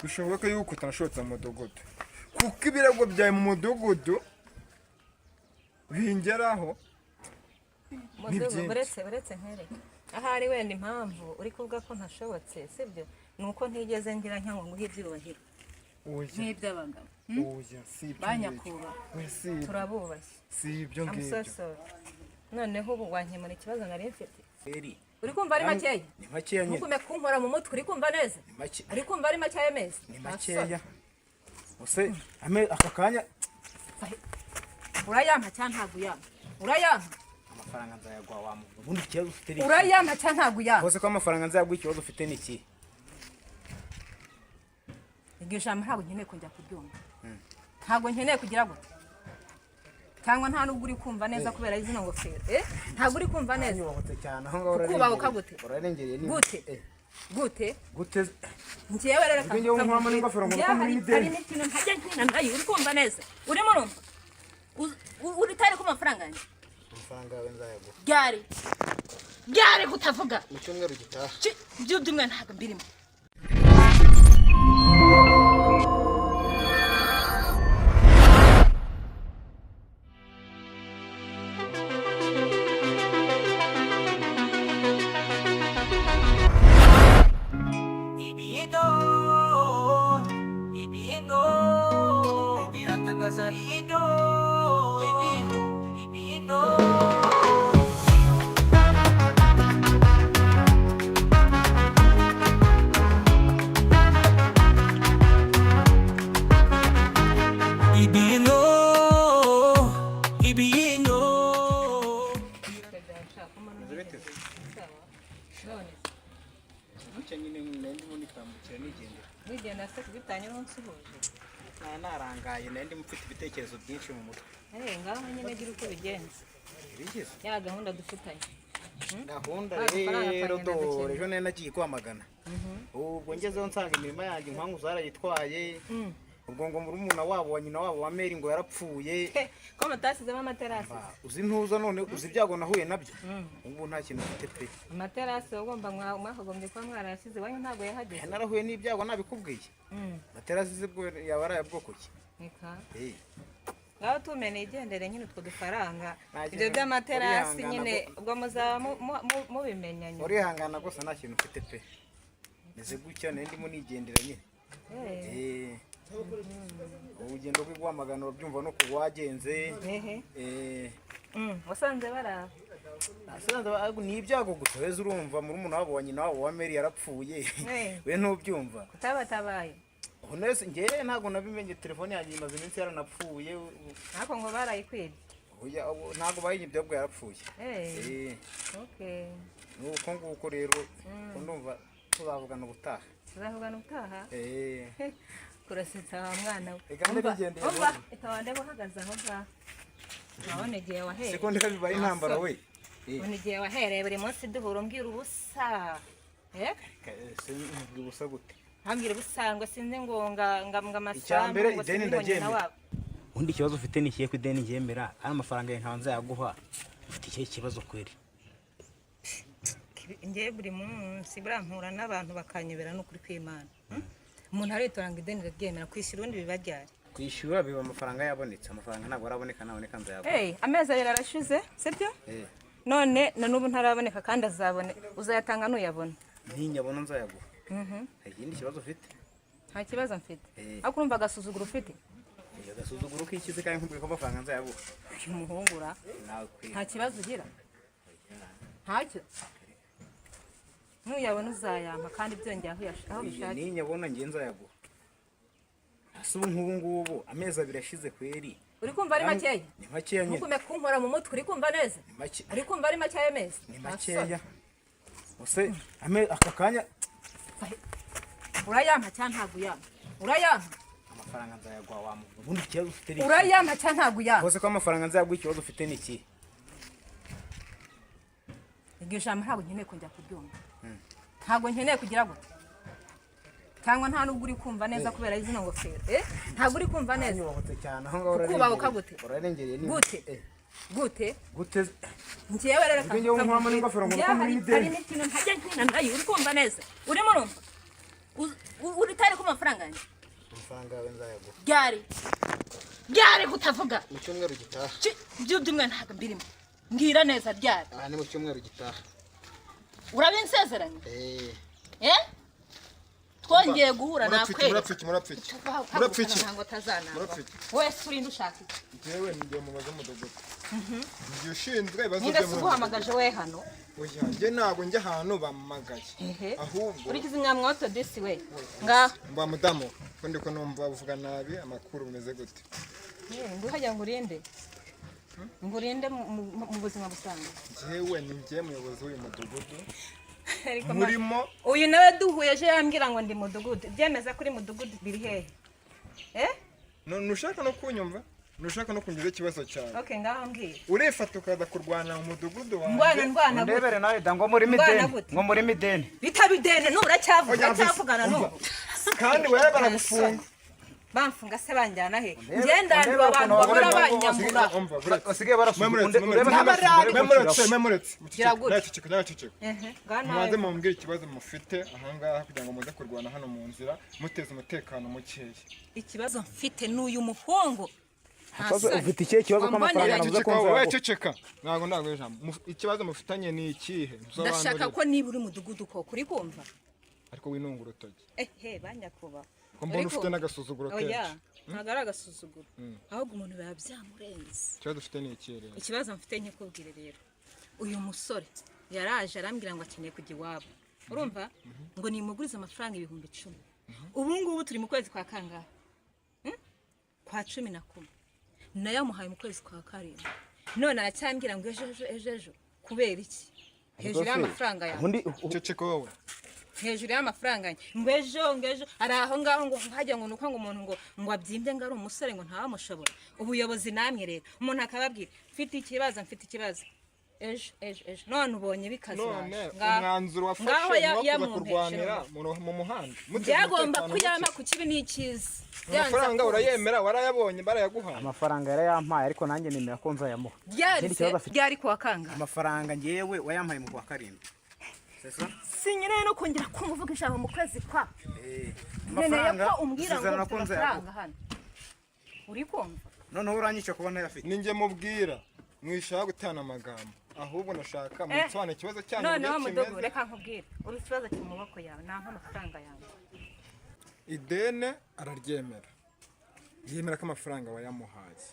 bishoboka yuko utanashotse mu mudogodo kuko ibirago byawe mu mudogodo bingeraho buretse nkereke ahari wenda impamvu uri kuvuga ko ntashobotse sibyo nuko ntigeze ngira nkango nguhe ibyubahiro nk'iby'abagabo banyakura turabubashye si ibyo ngibyo noneho ubu wankemura ikibazo nari mfite uri kumva ari makeya ni makeya nyine ntukume kunkora mu mutwe uri kumva neza uri kumva ari makeya meza ni makeya use aka kanya urayampa cyangwa ntabwo uyampa urayampa amafaranga nzayagwa wa muntu ubundi ikibazo ufite ni urayampa cyangwa ntabwo uyampa hose ko amafaranga nzayagwa ikibazo ufite ni iki iryo jambo ntabwo nkeneye kujya kuryumva ntabwo nkeneye kugira gute cyangwa nta nubwo uri kumva neza kubera izino ngofero ntabwo uri kumva neza kubahuka gute gute njyewe rero hari n'ikintu ntajya nkina nayo uri kumva neza urimo urumva uri tari ku mafaranga yanjye amafaranga yawe nzayagwa ryari kutavuga mu cyumweru gitaha by'umwe ntabwo mbirimo nigenda se kubitanye n'unsuhuje narangaye nandi mufite ibitekerezo byinshi mu mutwe ngaho nyine gira uko bigenze bigeze ya gahunda dufitanye gahunda rero dore ejo nari nagiye kwamagana ubwo ngezeho nsanga imirimo yanjye inkangu zarayitwaye ubwo ngo muri umuna wabo wa nyina wabo wa Meri ngo yarapfuye ko mutasizemo amaterasi uzi ntuza none uzi ibyago nahuye nabyo ubu nta kintu mfite pe amaterasi ugomba mwakagombye kuba mwarayasize wanyu ntabwo yahageze narahuye n'ibyago nabikubwiye amaterasi zibwo yaba arayabwoko ki ngaho tumeneye igendere nyine utwo dufaranga ibyo by'amaterasi nyine ubwo muzaba mubimenyanye urihangana gusa nta kintu mfite pe meze gutya nari ndimo nigendera nyine urugendo rwo guhamagana urabyumva no kuwagenze wasanze baraba ni ibyago gusa weze urumva muri umuntu wabo wa nyina wabo wa Meri yarapfuye we ntubyumva kutabatabaye honese ngewe ntabwo nabimenye telefone yanjye imaze iminsi yaranapfuye ariko ngo barayikwibye ntabwo bayibye ubwo yarapfuye nuko nguko rero ndumva tuzavugana ubutaha kurasetsa wa mwana we ikawande buhagaze aho ngaho nabone igihe wahereye siko ndeka bibaye intambara we none igihe wahereye buri munsi duhura umbwira ubusa ubusa gute hambwira ubusangwa sinzi ngo ngamasambu icyambere ideni ndagemera undi kibazo ufite ni ikihe ku ideni ngemera ari amafaranga yawe ntabanza yaguha ufite ikihe kibazo kweri ngiye buri munsi burampura n'abantu bakanyobera no kuri kw'Imana umuntu aritoranga ideni ndaryemera kwishyura undi bibaryari kwishyura biba amafaranga yabonetse amafaranga ntabwo araboneka naboneka nzayabona amezi abiri arashize sibyo none na n'ubu ntaraboneka kandi azabone uzayatanga nuyabona ntinyabona nzayaguha ikindi kibazo ufite nta kibazo mfite ariko urumva agasuzuguro ufite agasuzuguro k'ikizi kandi nkubwiye ko amafaranga nzayaguha uyu muhungura nta kibazo ugira ntacyo nuyabona uzayampa kandi byongeye aho bishaka ninyabona ngiye nzayaguha ese ubu nk'ubu ngubu amezi abiri ashize kweri uri kumva ari makeya ni makeya nyine ntukume kunkora mu mutwe uri kumva neza uri kumva ari makeya amezi ni makeya use aka kanya urayampa cyangwa ntabwo uyampa urayampa amafaranga nzayagwa wa muntu ubundi ikibazo ufite ni urayampa cyangwa ntabwo uyampa hose ko amafaranga nzayagwa ikibazo ufite ni iki iryo jambo ntabwo nkeneye kujya kuryumva ntabwo nkeneye kugira gute cyangwa nta nubwo uri kumva neza kubera izino ngofero ntabwo uri kumva neza kubahuka gute gute njyewe rero hari n'ikintu ntajya nkina nayo uri kumva neza urimo urumva uri tari ku mafaranga yanjye amafaranga yawe nzayaguha ryari kutavuga mu cyumweru gitaha by'umwe ntabwo mbirimo mbwira neza ryari aha ni mu cyumweru gitaha urabinsezeranye twongeye guhura nakwe murapfiki ntabwo tazana wese urinde ushaka iki jewe ngiye mu bazo mudogoto ngiye ushinzwe ibibazo byo mu guhamagaje we hano oya nge ntabwo njye ahantu bamagaye ahubwo urikize nyamwoto disi we ngaho mba mudamu ko ndiko numva uvuga nabi amakuru bimeze gute nguhajya ngurinde mu buzima busanzwe jewe ni ngiye muyobozi w'uyu mudugudu murimo uyu nawe duhuye je yambwira ngo ndi mudugudu byemeza kuri mudugudu biri hehe nushaka no kunyumva nushaka no kungiza ikibazo cyawe okay ngaho mbwira urefata ukaza kurwana mu mudugudu wanjye ndwana ndebere nawe ngo muri mideni bitabidene uracyavugana n'ubu kandi wewe baragufunga bamfunga se banjyana he ngendandura abantu bakora banyambura basigaye barasuzuma memuretse mwaze mumbwira ikibazo mufite ahangaha kugira ngo muze kurwana hano mu nzira muteze umutekano mukeya ikibazo mfite n'uyu muhungu ufite ikihe kibazo k'amafaranga navuze ko nzaguha ceceka ntabwo ijambo ikibazo mufitanye ni ikihe ndashaka ko niba uri mudugudu ko kuri kumva ariko winunga urutoki banyakuba ko mbona ufite n'agasuzuguro kenshi ntabwo ari agasuzuguro ahubwo umuntu biba byamurenze ikibazo ufite ni iki rero ikibazo mfite nkikubwire rero uyu musore yaraje arambwira ngo akeneye kujya iwabo urumva ngo nimugurize amafaranga 10,000 ubu ngubu turi mu kwezi kwa kangahe kwa 11 nayo muhaye mu kwezi kwa 7 none aracyambwira ngo ejo kubera iki hejuru y'amafaranga yawe ceceka wowe hejuru y'amafaranga ngo ejo ari aho ngaho ngo hajya ngo nuko ngo umuntu ngo abyimbye ngo ari umusore ngo ntawamushobora ubuyobozi namwe rero umuntu akababwira mfite ikibazo ejo none ubonye bikaze umwanzuro wafashe no kurwanira mu muhanda byagomba kuyama ku kibi n'ikiza amafaranga urayemera warayabonye barayaguha amafaranga yarayampaye ariko nanjye nemera ko nzayamuha byari kwa kanga amafaranga ngewe wayampaye mu kwa 7 sinyine no kongera kumuvuga ijambo mu kwezi kwa amafaranga ko umbwira ngo amafaranga hano uri kumva noneho uranyica kubona yafite ninjye mubwira mwishaka gutana amagambo ahubwo nashaka musobanura ikibazo cyanyu noneho mudogo reka nkubwire uri ikibazo cyo mu maboko yawe nta amafaranga yawe idene araryemera yemera ko amafaranga wayamuhaye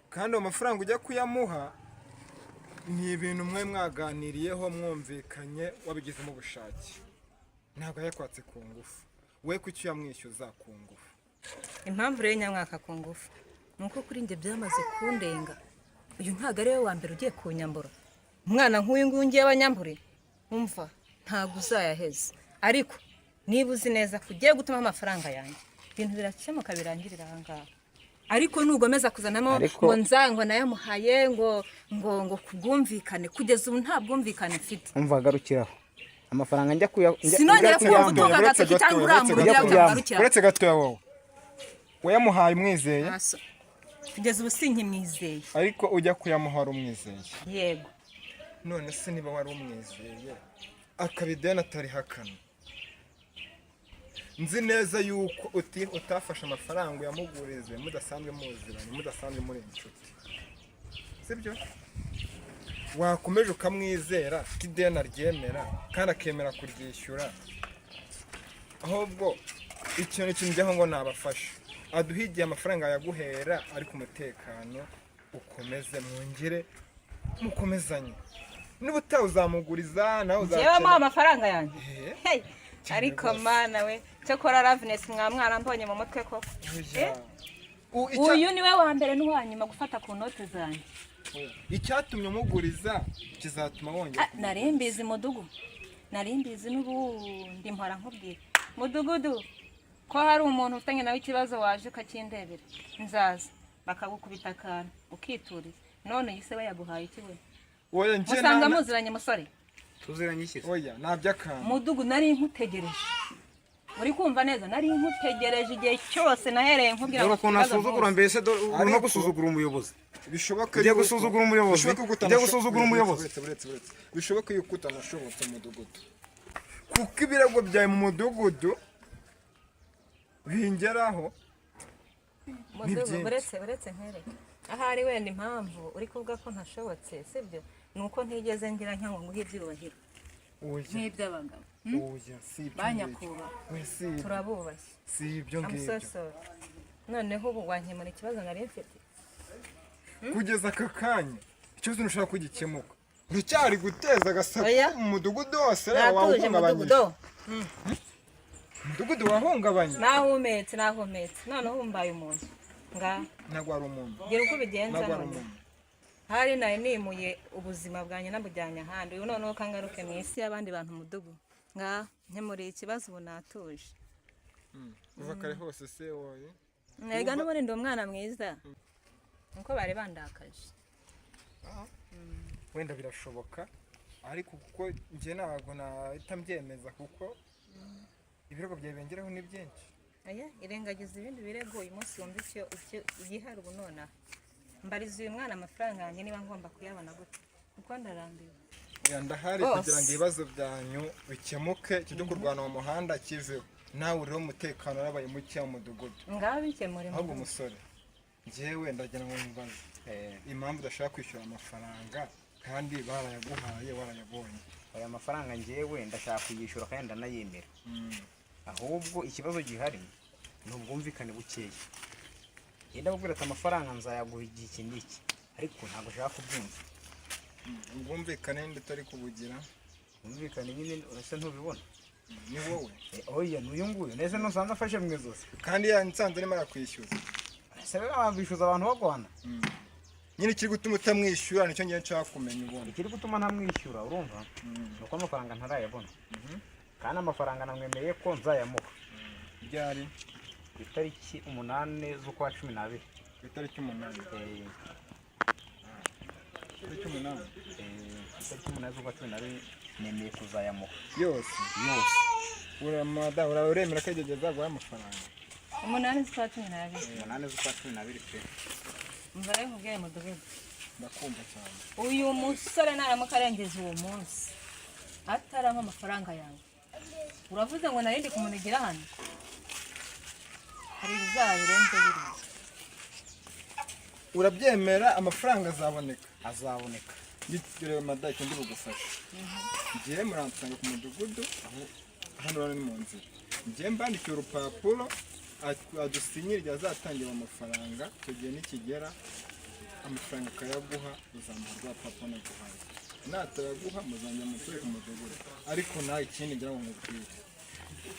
kandi amafaranga ujya kuyamuha ni ibintu mwe mwaganiriyeho mwumvikanye wabigizemo ubushake ntabwo yakwatse ku ngufu we kuki yamwishyuza ku ngufu impamvu rero nyamwaka ku ngufu nuko kuri njye byamaze kundenga uyu ntabwo ari we wa mbere ugiye kunyambura umwana nk'uyu nguyu ngiye abanyambure umva ntabwo uzayaheze ariko niba uzi neza ko ugiye gutuma amafaranga yanjye ibintu birakemuka birangirira aha ngaha ariko nugomeza kuzanamo ngo nzango nayamuhaye ngo kubwumvikane kugeza ubu nta bwumvikane mfite umva garukiraho amafaranga njya sinongera kuba gutunga agateke cyangwa uramurira uretse gatoya wowe wayamuhaye umwizeye kugeza ubu sinkimwizeye ariko ujya kuyamuha wari umwizeye yego none se niba wari umwizeye akabideni atarihakana nzi neza yuko utafashe amafaranga uyamugurize mudasanzwe muziranye mudasanzwe muri inshuti sibyo wakomeje ukamwizera ko ideni aryemera kandi akemera kuryishyura ahubwo ikintu kinjyaho ngo nabafashe aduhigiye amafaranga yaguhera ariko umutekano ukomeze mwongere mukomezanye niba utawuzamuguriza nawe uzakira yewe amafaranga yanjye ariko mana we cyakora Raveness mwana mbonye mu mutwe ko uyu niwe wa mbere n'uwanyuma gufata ku note zanjye icyatumye umuguriza kizatuma wongera narimbizi mudugu narimbizi n'ubundi mpora nkubwira mudugudu ko hari umuntu ufitanye nawe ikibazo waje ukakindebera nzaza bakagukubita akantu ukituriza none yise we yaguhaye iki we oya njye usanga muziranye musore tuziranye iki oya nabyakana mudugu nari nkutegereje muri kumva neza nari nkutegereje igihe cyose nahereye nkubwira ngo nasuzugura mbese no gusuzugura umuyobozi bishoboka yo gusuzugura umuyobozi yo gusuzugura umuyobozi bishoboka yuko utanashobotse mudugudu kuko ibirego byawe mu mudugudu bingeraho mudugudu uretse nkereke ahari wenda impamvu uri kuvuga ko ntashobotse sibyo ni uko ntigeze ngira nka ngo nguhe ibyubahiro nk'iby'abagabo banyakubahwa turabubashye si ibyo ngibyo noneho ubu wankemura ikibazo nari mfite kugeza aka kanya ikibazo ntushaka ko gikemuka uracyari guteza agasaku mu mudugudu wose wawuhungabanyije umudugudu wahungabanye nahumetse noneho umbaye umuntu ntabwo ari umuntu gira uko ubigenza hari nari nimuye ubuzima bwanjye nabujyanye ahandi uyu noneho kangaruke mu isi y'abandi bantu umudugudu nkemuriye ikibazo ubu natuje kuva kare hose se wowe mwega n'ubundi ndi umwana mwiza nuko bari bandakaje wenda birashoboka ariko kuko njye ntabwo nahita mbyemeza kuko ibirego byawe bengeraho ni byinshi irengagiza ibindi birego uyu munsi wumva icyo igihari ubu nonaha mbariza uyu mwana amafaranga yanjye niba ngomba kuyabona gute kuko ndarambiwe ndahari kugira ngo ibibazo byanyu bikemuke kijye kurwana mu muhanda kiveho nawe uriho umutekano warabaye muke mu mudugudu ngaho bikemure ahubwo umusore njyewe ndagira ngo mubaze impamvu udashaka kwishyura amafaranga kandi barayaguhaye warayabonye aya mafaranga njyewe ndashaka kuyishyura kandi ndanayemera ahubwo ikibazo gihari ni ubwumvikane bukeya yenda bakubwira ati amafaranga nzayaguha igihe iki n'iki ariko ntabwo ushaka kubyumva ubwumvikane ndetse ari kubugira ubwumvikane nyine urasa ntubibona ni wowe oya n'uyu nguyu neza nusanze afashe mu izosi kandi yansanze arimo arakwishyuza ese rero bishyuza abantu bagwana nyine ikiri gutuma utamwishyura nicyo ngiye nshaka kumenya ubundi ikiri gutuma ntamwishyura urumva ni uko amafaranga ntarayabona kandi amafaranga namwemereye ko nzayamuha ryari ku itariki 8 z'ukwa 12 ku itariki 8 itariki 8 z'ukwa 12 nemeye kuzayamuha yose uremera ko igihe azaguha amafaranga 8 z'ukwa 12 8 z'ukwa 12 pe mvare nkubwiye mudugudu ndakumva cyane uyu musore naramuka arengeza uwo munsi atarampa amafaranga yawe uravuze ngo narindi kumunigira hano hari bizabirenze biriya urabyemera amafaranga azaboneka bitire madake ndi bugufasha ngiye muransanga ku mudugudu hano rero ni mu nzira ngiye mbandikiye urupapuro adusinyira azatangira amafaranga icyo gihe nikigera amafaranga akayaguha uzamuha rwa papa naguhaye nataraguha muzajya muture ku mudugudu ariko nawe ikindi ngira ngo mubwire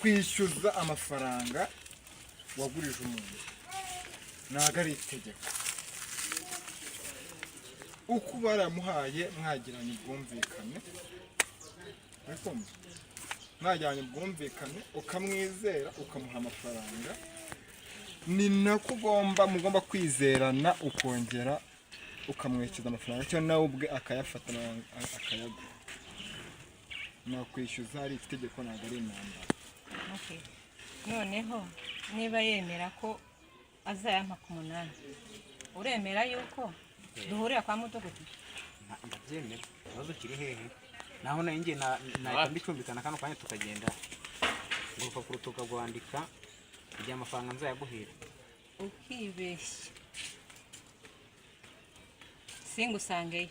kwishyuza amafaranga wagurije umuntu ntabwo ari itegeko uko baramuhaye mwagiranye ubwumvikane mwajyanye ubwumvikane ukamwizera ukamuha amafaranga ni nako mugomba kwizerana ukongera ukamwishyuza amafaranga cyangwa nawe ubwe akayafata akayaguha nakwishyuza ari itegeko ntabwo ari intambara noneho niba yemera ko azayampa ku 8 uremera yuko duhurira kwa mudugudu ndabyemera ikibazo kiri hehe naho nanjye nahita mbicumbikana kano kanya tukagenda ngo urupapuro tukagwandika igihe amafaranga nzayaguhera ukibeshya singusangeyo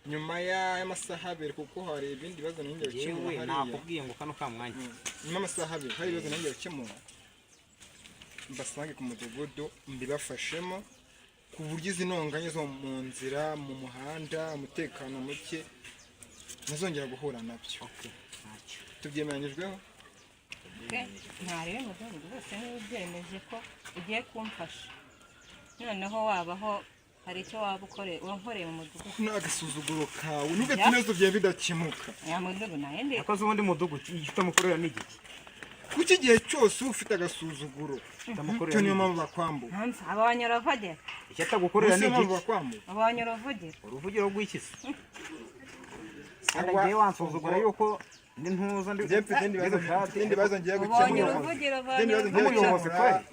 nyuma y'amasaha 2 kuko hari ibindi bibazo n'ingero kimwe hariya nakubwiye ngo kano kamwanya nyuma y'amasaha 2 hari ibibazo n'ingero kimwe mbasange ku mudugudu mbibafashemo ku buryo izi ntonganya zo mu nzira mu muhanda umutekano muke ntazongera guhura nabyo tubyemeranyijweho ntarebe mudugudu bose n'ubyemeje ko ugiye kumfasha noneho wabaho hari icyo waba wankoreye mu mudugudu n'agasuzuguro kawe n'ugati neza byawe bidakemuka ya mudugudu nayindi akoze ubundi mudugudu icyo mukorera n'igiki kuki igihe cyose ufite agasuzuguro cyo niyo mpamvu bakwambura abanyura vogera icyo atagukorera n'igiki abanyura vogera uruvugiro rw'ikisi ngiye wansuzugura yuko ndi ntuza ndi bibazo ngiye gukemura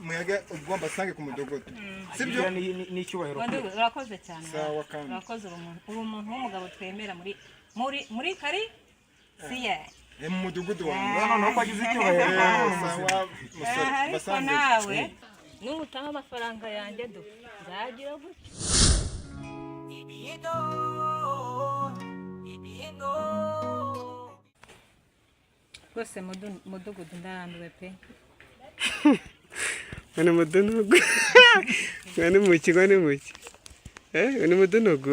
mwege ugomba sange ku mudugudu sibyo n'icyubahiro urakoze cyane urakoze uri umuntu w'umugabo twemera muri kari siye mu mudugudu wanjye noneho ko agize icyubahiro musore ariko basanze nawe nutaha amafaranga yanjye do nzagira gutya rwose mudugudu ndarambiwe pe Ngani mudunugu. Ngani muki. Ngani mudunugu.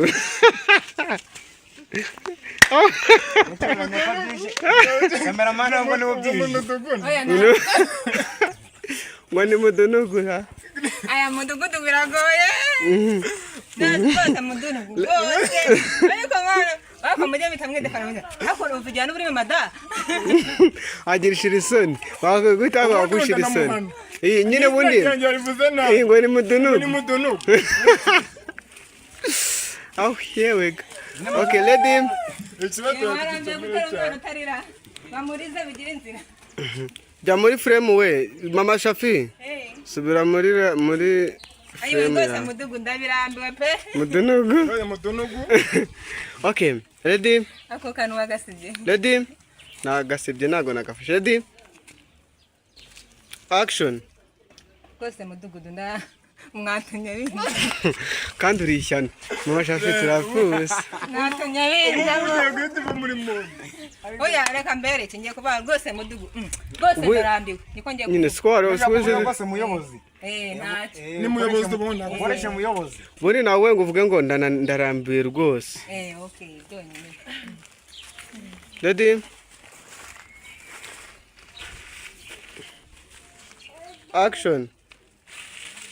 Cameraman ngo ni ubyije. Ngani mudunugu ha. aya mudugudu biragoye rwose mudugudu rwose ariko mwana ariko mujye bitamwedekana mujye ariko uvugana uri mada Agirishira isoni. Wakaguta wagushira isoni. Nyine bundi. Ngo ni mudunugu. Oh, here we go. Okay, let him. bamurize bigira inzira Jya muri frame we. Mama Shafi. Subira muri ayo rwose mudugudu ndabirambiwe pe mudunugu. Okay, ready? ako kantu wagasibye Ready? Nagasibye nago nagafashe. Ready? Action. rwose mudugudu mwatumye bintu Kandi urishyana. Mama Shafi turakuzi. mwatumye bintu oya reka mbere ngiye kuba rwose mudugudu rwose ndarambiwe niko ngiye Nyine square Rwose muyobozi. ntacyo ni muyobozi ubona Ukoresha muyobozi. Buri nawe ngo uvuge ngo ndarambiwe rwose. okay byonyine Ready? Action.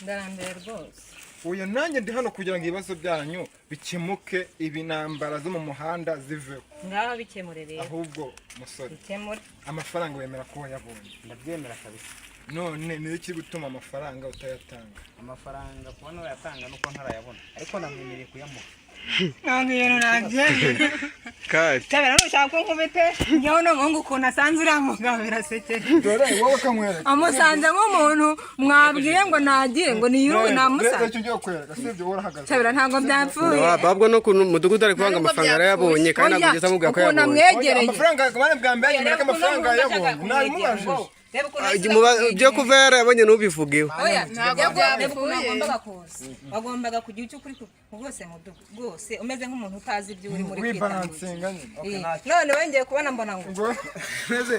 ndarambiwe rwose uyu nanjye ndi hano kugira ngo ibibazo byanyu bikemuke ibinambara zo mu muhanda ziveho ngaho bikemure rero ahubwo musore bikemure amafaranga wemera ko wayabonye Ndabyemera kabisa. none ni iki gutuma amafaranga utayatanga Amafaranga kubona uyatanga nuko ntarayabona. Ariko namwemereye kuyamuha. ntabwo ibintu nabyemera Cut. cyabera nushaka ko nkubite njyewe n'umuhungu ukuntu asanze uriya mugabo birasekeje dore wowe kamwereka amusanze nk'umuntu mwabwiye ngo nagiye ngo niyiruwe namusanze icyo ugiye kwereka sibyo wowe urahagaze cyabera ntabwo byapfuye Babwo no ku mudugudu ari kwanga amafaranga yarayabonye kandi nagugeza mubwira ko ukuntu yabonye. amwegereye amafaranga bwa mbere yemera ko amafaranga yayabonye ntabimubajije Byo kuva yarayabonye nubivugeho. oya ntabwo wagombaga kuza wagombaga kugira icyo ukuri rwose mudugu rwose umeze nk'umuntu utazi ibyo uri muri wibaransinga nyine none wengeye kubona mbona ngo ngo neze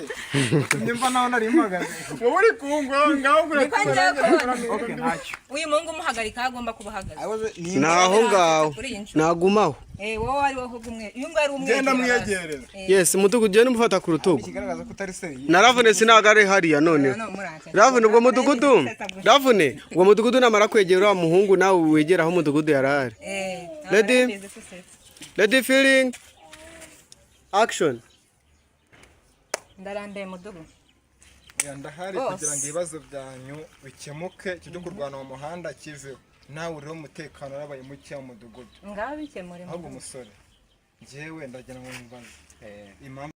nyumva naho nari mpagaze wowe uri kungo ngaho niko ngiye kubona Okay, ntacyo. uyu muhungu umuhagarika agomba kuba ahagaze Naho ngaho. Nagumaho. wowe ari wowe umwe uyu nguyu ari umwe genda mwiyegerera Yes, mudugudu je numufata ku rutugu. Kigaragaza ko utari seriye. Naravune sinagare hariya none. Ravune ubwo mudugudu. Ravune ubwo mudugudu namara kwegera wa muhungu nawe wegera aho mudugudu yarari. Ready? Ready feeling. Action. ndarambiye mudugudu ndahari kugira ngo ibibazo byanyu bikemuke kijye kurwana mu muhanda kiveho nawe uriho umutekano urabaye muke mu mudugudu ngaho bikemure ahubwo umusore njyewe ndagira ngo mbaze impamvu